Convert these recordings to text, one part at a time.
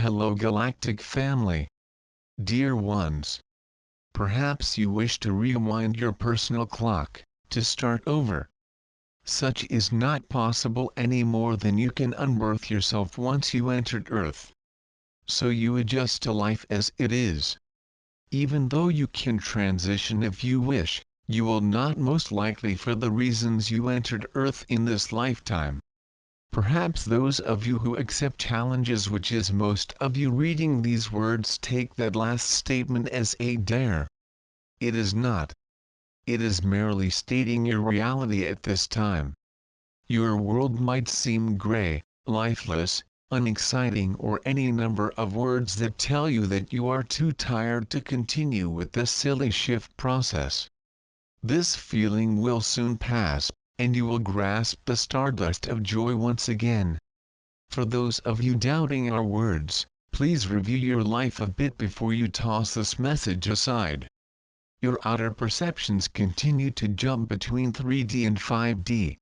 Hello Galactic family. Dear ones. Perhaps you wish to rewind your personal clock, to start over. Such is not possible any more than you can unbirth yourself once you entered Earth. So you adjust to life as it is. Even though you can transition if you wish, you will not most likely for the reasons you entered Earth in this lifetime. Perhaps those of you who accept challenges, which is most of you reading these words, take that last statement as a dare. It is not. It is merely stating your reality at this time. Your world might seem gray, lifeless, unexciting, or any number of words that tell you that you are too tired to continue with this silly shift process. This feeling will soon pass, and you will grasp the stardust of joy once again. For those of you doubting our words, please review your life a bit before you toss this message aside. Your outer perceptions continue to jump between 3D and 5D.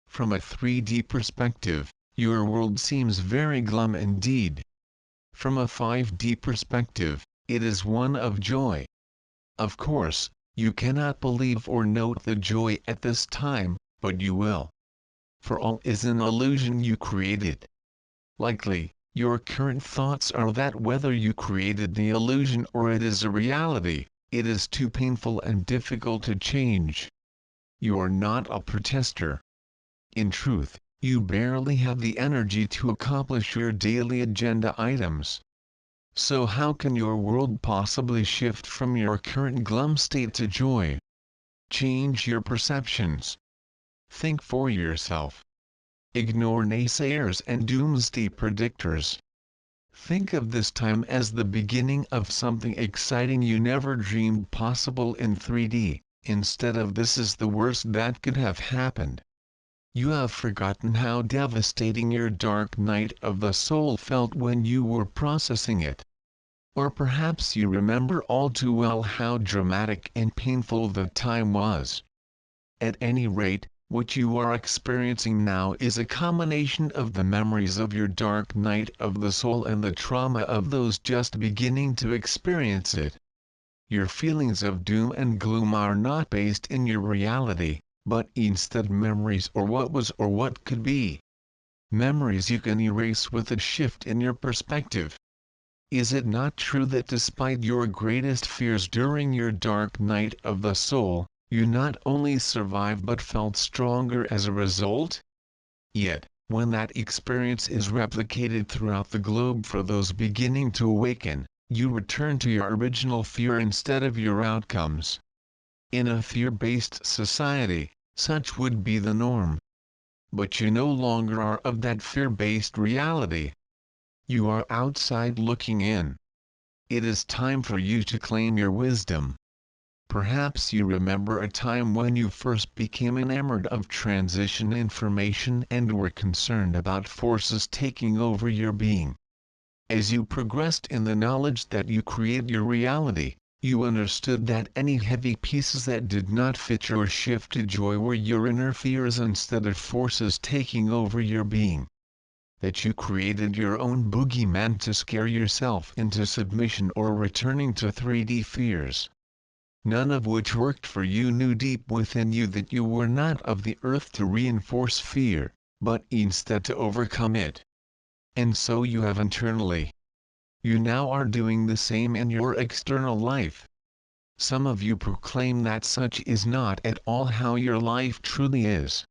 From a 3D perspective, your world seems very glum indeed. From a 5D perspective, it is one of joy. Of course, you cannot believe or note the joy at this time, but you will. For all is an illusion you created. Likely, your current thoughts are that whether you created the illusion or it is a reality, it is too painful and difficult to change. You are not a protester. In truth, you barely have the energy to accomplish your daily agenda items. So how can your world possibly shift from your current glum state to joy? Change your perceptions. Think for yourself. Ignore naysayers and doomsday predictors. Think of this time as the beginning of something exciting you never dreamed possible in 3D, instead of this is the worst that could have happened. You have forgotten how devastating your dark night of the soul felt when you were processing it. Or perhaps you remember all too well how dramatic and painful the time was. At any rate, what you are experiencing now is a combination of the memories of your dark night of the soul and the trauma of those just beginning to experience it. Your feelings of doom and gloom are not based in your reality, but instead memories or what was or what could be. Memories you can erase with a shift in your perspective. Is it not true that despite your greatest fears during your dark night of the soul, you not only survived but felt stronger as a result? Yet, when that experience is replicated throughout the globe for those beginning to awaken, you return to your original fear instead of your outcomes. In a fear-based society, such would be the norm. But you no longer are of that fear-based reality. You are outside looking in. It is time for you to claim your wisdom. Perhaps you remember a time when you first became enamored of transition information and were concerned about forces taking over your being. As you progressed in the knowledge that you create your reality, you understood that any heavy pieces that did not fit your shift to joy were your inner fears instead of forces taking over your being. That you created your own boogeyman to scare yourself into submission or returning to 3D fears. None of which worked, for you knew deep within you that you were not of the earth to reinforce fear, but instead to overcome it. And so you have internally. You now are doing the same in your external life. Some of you proclaim that such is not at all how your life truly is.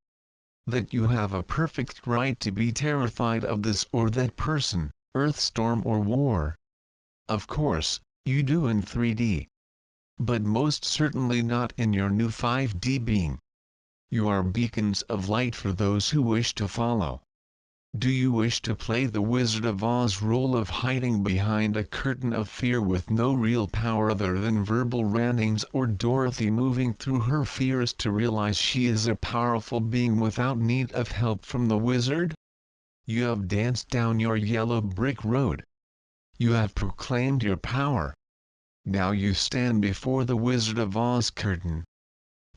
That you have a perfect right to be terrified of this or that person, earth storm or war. Of course, you do in 3D. But most certainly not in your new 5D being. You are beacons of light for those who wish to follow. Do you wish to play the Wizard of Oz role of hiding behind a curtain of fear with no real power other than verbal rantings, or Dorothy moving through her fears to realize she is a powerful being without need of help from the wizard? You have danced down your yellow brick road. You have proclaimed your power. Now you stand before the Wizard of Oz curtain.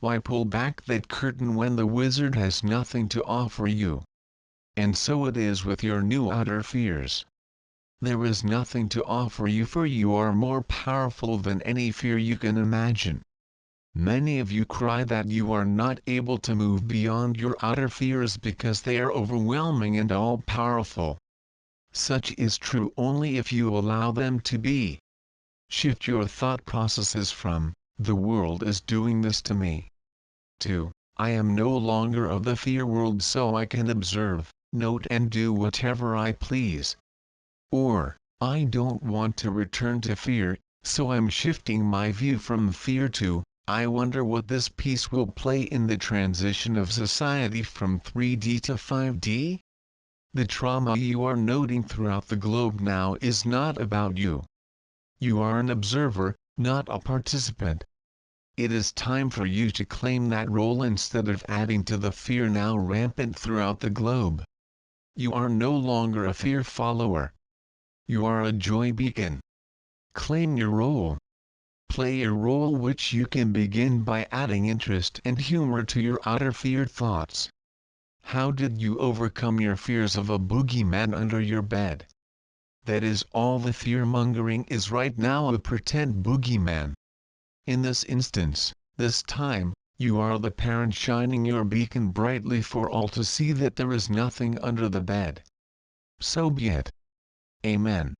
Why pull back that curtain when the wizard has nothing to offer you? And so it is with your new outer fears. There is nothing to offer you, for you are more powerful than any fear you can imagine. Many of you cry that you are not able to move beyond your outer fears because they are overwhelming and all-powerful. Such is true only if you allow them to be. Shift your thought processes from, "The world is doing this to me," to, "I am no longer of the fear world, so I can observe, note and do whatever I please." Or, "I don't want to return to fear, so I'm shifting my view from fear to, I wonder what this piece will play in the transition of society from 3D to 5D?" The trauma you are noting throughout the globe now is not about you. You are an observer, not a participant. It is time for you to claim that role instead of adding to the fear now rampant throughout the globe. You are no longer a fear follower. You are a joy beacon. Claim your role. Play your role, which you can begin by adding interest and humor to your outer fear thoughts. How did you overcome your fears of a boogeyman under your bed? That is all the fear-mongering is right now, a pretend boogeyman. In this instance, this time, you are the parent shining your beacon brightly for all to see that there is nothing under the bed. So be it. Amen.